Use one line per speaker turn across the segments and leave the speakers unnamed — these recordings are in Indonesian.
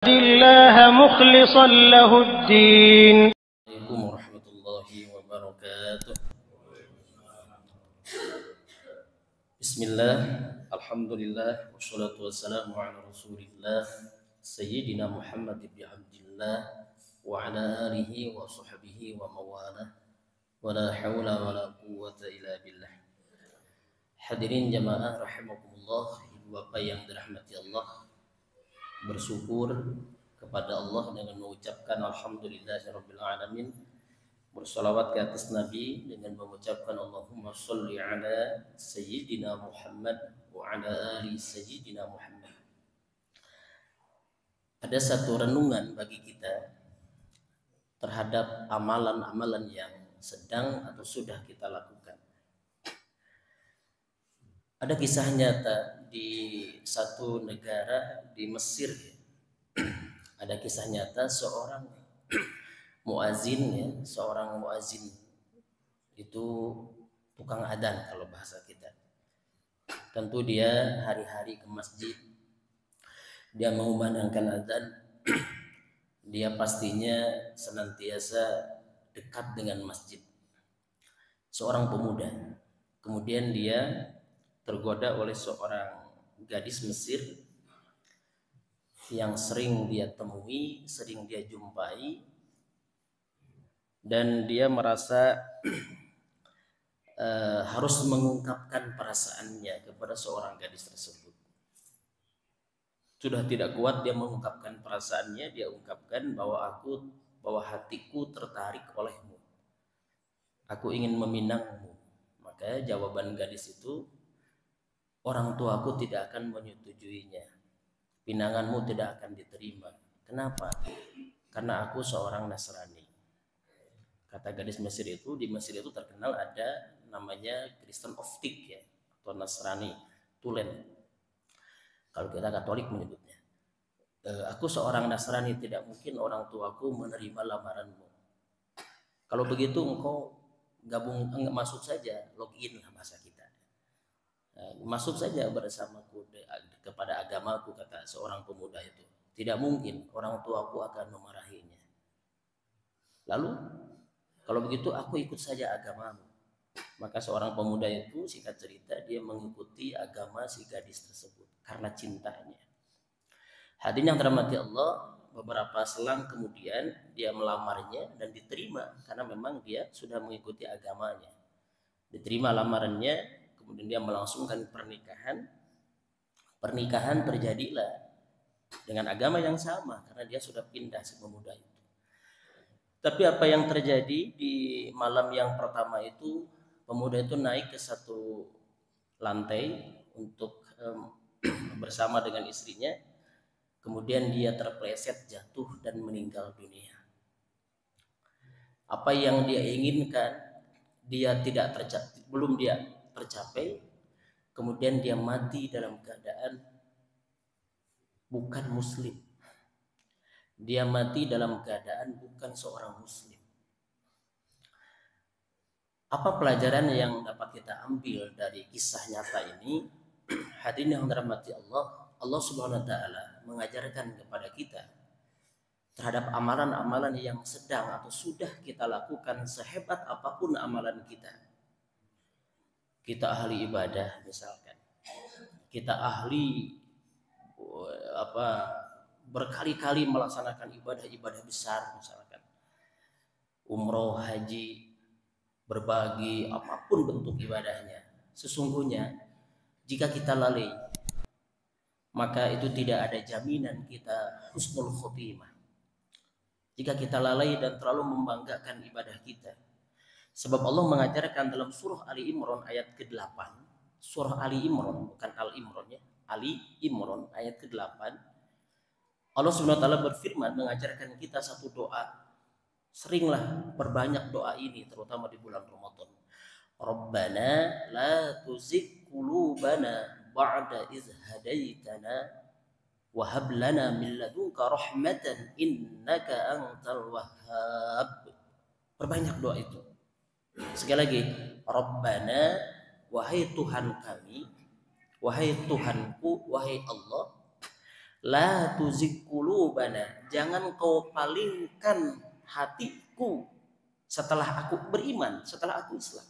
الله مخلصا له الدين.
عليكم ورحمة الله وبركاته. بسم الله الحمد لله والصلاة والسلام على رسول الله سيدنا محمد بن عبد الله وعلى آله وصحبه ومواله ولا حول ولا قوة إلا بالله. Hadirin jamaah rahimakumullah, ibu bapak yang dirahmati Allah, bersyukur kepada Allah dengan mengucapkan alhamdulillahirabbil alamin, bersalawat ke atas Nabi dengan mengucapkan Allahumma sholli ala sayyidina Muhammad wa ala ali sayyidina Muhammad. Ada satu renungan bagi kita terhadap amalan-amalan yang sedang atau sudah kita lakukan. Ada kisah nyata di satu negara di Mesir. Ada kisah nyata seorang muazin, seorang muazin itu tukang adzan kalau bahasa kita. Tentu dia hari-hari ke masjid, dia mengumandangkan adzan, dia pastinya senantiasa dekat dengan masjid. Seorang pemuda, kemudian dia tergoda oleh seorang gadis Mesir yang sering dia temui, sering dia jumpai, dan dia merasa harus mengungkapkan perasaannya kepada seorang gadis tersebut. Sudah tidak kuat dia mengungkapkan perasaannya, dia ungkapkan bahwa hatiku tertarik olehmu, aku ingin meminangmu. Maka jawaban gadis itu, orang tuaku tidak akan menyetujuinya, pinanganmu tidak akan diterima. Kenapa? Karena aku seorang Nasrani. Kata gadis Mesir itu, di Mesir itu terkenal ada namanya Kristen Optik, atau Nasrani Tulen. Kalau kita Katolik menyebutnya. Aku seorang Nasrani, tidak mungkin orang tuaku menerima lamaranmu. Kalau begitu engkau masuk saja, login lah bahasa kita. Masuk saja bersamaku kepada agamaku, kata seorang pemuda itu. Tidak mungkin, orang tuaku akan memarahinya. Lalu, kalau begitu aku ikut saja agamamu. Maka seorang pemuda itu, singkat cerita, dia mengikuti agama si gadis tersebut karena cintanya. Hadirin yang dirahmati Allah, beberapa selang kemudian dia melamarnya dan diterima karena memang dia sudah mengikuti agamanya. Diterima lamarannya. Kemudian dia melangsungkan pernikahan. Pernikahan terjadilah dengan agama yang sama karena dia sudah pindah si pemuda itu. Tapi apa yang terjadi di malam yang pertama itu, pemuda itu naik ke satu lantai untuk bersama dengan istrinya. Kemudian dia terpleset, jatuh dan meninggal dunia. Apa yang dia inginkan belum dia tercapai. Kemudian dia mati dalam keadaan bukan muslim. Dia mati dalam keadaan bukan seorang muslim. Apa pelajaran yang dapat kita ambil dari kisah nyata ini? Hadirin yang dirahmati Allah, Allah Subhanahu wa taala mengajarkan kepada kita terhadap amalan-amalan yang sedang atau sudah kita lakukan, sehebat apapun amalan kita. Kita ahli ibadah misalkan, kita ahli berkali-kali melaksanakan ibadah-ibadah besar misalkan, umroh, haji, berbagi, apapun bentuk ibadahnya. Sesungguhnya jika kita lalai, maka itu tidak ada jaminan kita husnul khotimah. Jika kita lalai dan terlalu membanggakan ibadah kita. Sebab Allah mengajarkan dalam surah Ali Imran ayat ke-8. Surah Ali Imran, bukan Al-Imran ya. Ali Imran ayat ke-8. Allah Subhanahu wa taala berfirman mengajarkan kita satu doa. Seringlah perbanyak doa ini terutama di bulan Ramadan. Rabbana la tuzigh qulubana ba'da idh hadaitana wa hab lana min ladunka rahmatan innaka antal wahhab. Perbanyak doa itu. Sekali lagi, Rabbana, wahai Tuhan kami, wahai Tuhanku, wahai Allah, La tuzigh qulubana, jangan kau palingkan hatiku setelah aku beriman, setelah aku Islam.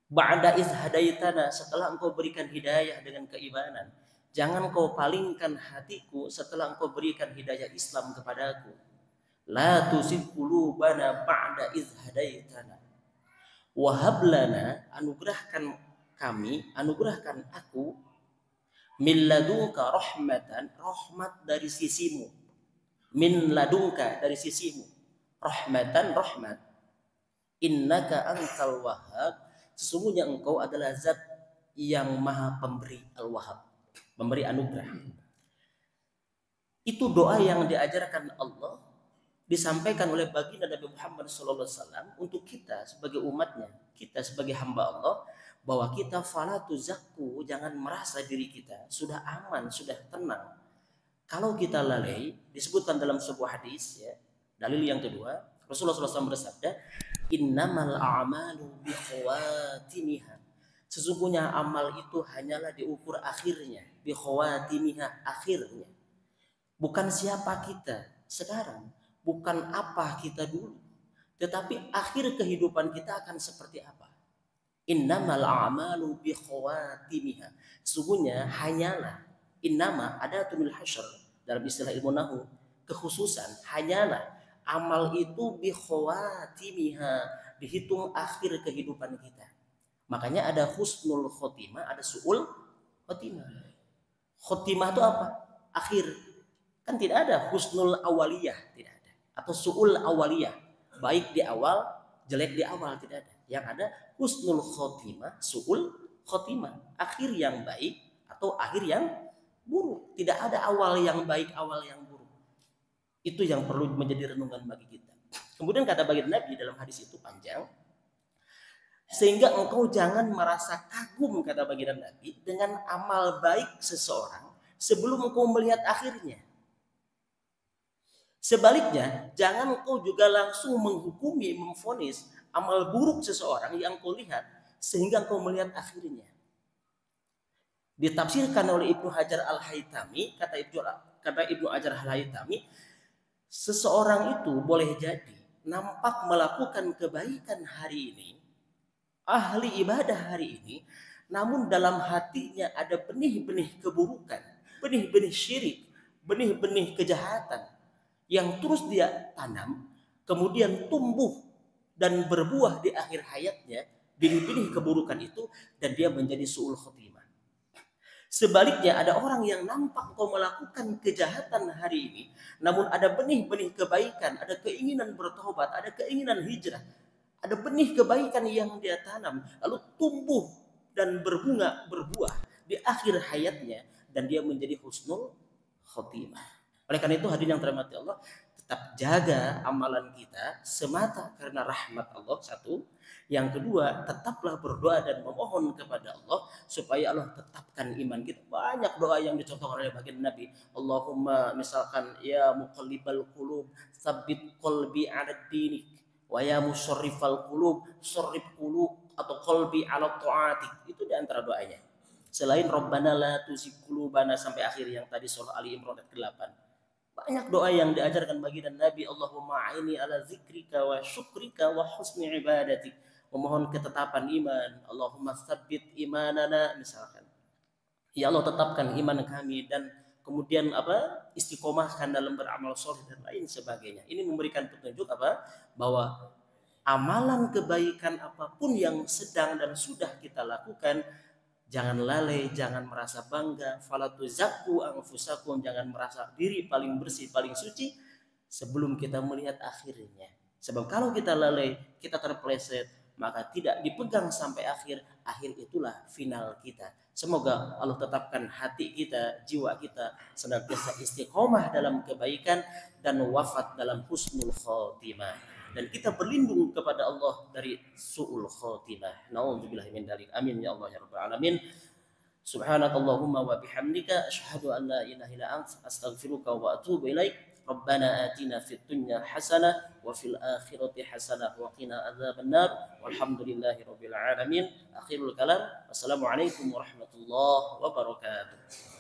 Ba'da iz hadaitana, setelah engkau berikan hidayah dengan keimanan. Jangan kau palingkan hatiku setelah engkau berikan hidayah Islam kepadaku. La tuzigh qulubana ba'da iz hadaitana. Wahab lana, anugerahkan kami, anugerahkan aku, min ladunka rahmatan, rahmat dari sisimu. Min ladunka, dari sisimu. Rahmatan, rahmat. Innaka antal wahhab, sesungguhnya engkau adalah zat yang maha pemberi, al-wahhab, memberi anugerah. Itu doa yang diajarkan Allah, disampaikan oleh baginda Nabi Muhammad SAW untuk kita sebagai umatnya, kita sebagai hamba Allah, bahwa kita fala tuzakku, jangan merasa diri kita sudah aman, sudah tenang. Kalau kita lalai, disebutkan dalam sebuah hadis, ya, dalil yang kedua, Rasulullah SAW bersabda, innamal a'malu bikhawatimiha, sesungguhnya amal itu hanyalah diukur akhirnya, bikhawatimiha, akhirnya. Bukan siapa kita sekarang, bukan apa kita dulu, tetapi akhir kehidupan kita akan seperti apa. Innamal a'malu bikhawatimiha, sesungguhnya hanyalah, innama adatul hasyr dalam istilah ilmu nahwu, kekhususan, hanyalah amal itu bikhawatimiha, dihitung akhir kehidupan kita. Makanya ada husnul khotimah, ada su'ul khotimah. Khotimah itu apa? Akhir. Kan tidak ada husnul awaliyah, tidak ada. Atau su'ul awaliyah, baik di awal, jelek di awal, tidak ada. Yang ada husnul khotimah, su'ul khotimah, akhir yang baik atau akhir yang buruk. Tidak ada awal yang baik, awal yang buruk. Itu yang perlu menjadi renungan bagi kita. Kemudian kata baginda Nabi dalam hadis itu panjang, sehingga engkau jangan merasa kagum, kata baginda Nabi, dengan amal baik seseorang sebelum engkau melihat akhirnya. Sebaliknya, jangan engkau juga langsung menghukumi, memvonis amal buruk seseorang yang engkau lihat sehingga engkau melihat akhirnya. Ditafsirkan oleh Ibnu Hajar Al-Haytami, kata Ibnu Hajar Al-Haytami, seseorang itu boleh jadi nampak melakukan kebaikan hari ini, ahli ibadah hari ini, namun dalam hatinya ada benih-benih keburukan, benih-benih syirik, benih-benih kejahatan yang terus dia tanam, kemudian tumbuh dan berbuah di akhir hayatnya, benih-benih keburukan itu, dan dia menjadi su'ul khotimah. Sebaliknya, ada orang yang nampak kau melakukan kejahatan hari ini, namun ada benih-benih kebaikan, ada keinginan bertobat, ada keinginan hijrah, ada benih kebaikan yang dia tanam, lalu tumbuh dan berbunga, berbuah di akhir hayatnya, dan dia menjadi husnul khotimah. Oleh karena itu, hadirin yang terhormati Allah, tetap jaga amalan kita semata karena rahmat Allah, satu. Yang kedua, tetaplah berdoa dan memohon kepada Allah supaya Allah tetapkan iman kita. Banyak doa yang dicontohkan oleh baginda Nabi. Allahumma, misalkan, ya muqallibal qulub, tsabbit qalbi 'ala dinik, wa ya musarrifal qulub, sarrif qulub atau qalbi 'ala ta'atik. Itu di antara doanya. Selain Rabbana la tuzigh qulubana sampai akhir yang tadi surah Ali Imran ayat 8. Banyak doa yang diajarkan baginda Nabi. Allahumma a'ini ala zikrika wa syukrika wa husni ibadatik. Memohon ketetapan iman. Allahumma tsabbit imanana, misalkan. Ya Allah, tetapkan iman kami dan kemudian istiqomahkan dalam beramal soleh dan lain sebagainya. Ini memberikan petunjuk bahwa amalan kebaikan apapun yang sedang dan sudah kita lakukan, jangan lalai, jangan merasa bangga. Fala tuzakku anfusakum, jangan merasa diri paling bersih, paling suci sebelum kita melihat akhirnya. Sebab kalau kita lalai, kita terpeleset, maka tidak dipegang sampai akhir. Akhir itulah final kita. Semoga Allah tetapkan hati kita, jiwa kita senantiasa istiqomah dalam kebaikan dan wafat dalam husnul khotimah. Dan kita berlindung kepada Allah dari su'ul khotimah. Na'udzubillahi min dzalik. Amin ya Allah ya rabbal alamin. Subhanakallahumma wa bihamdika asyhadu an la ilaha illa anta astaghfiruka wa atubu ilaik. Rabbana atina fid dunya hasanah wa fil akhirati hasanah wa qina adzabannar. Walhamdulillahi rabbil alamin. Akhirul kalam. Wassalamualaikum warahmatullahi wabarakatuh.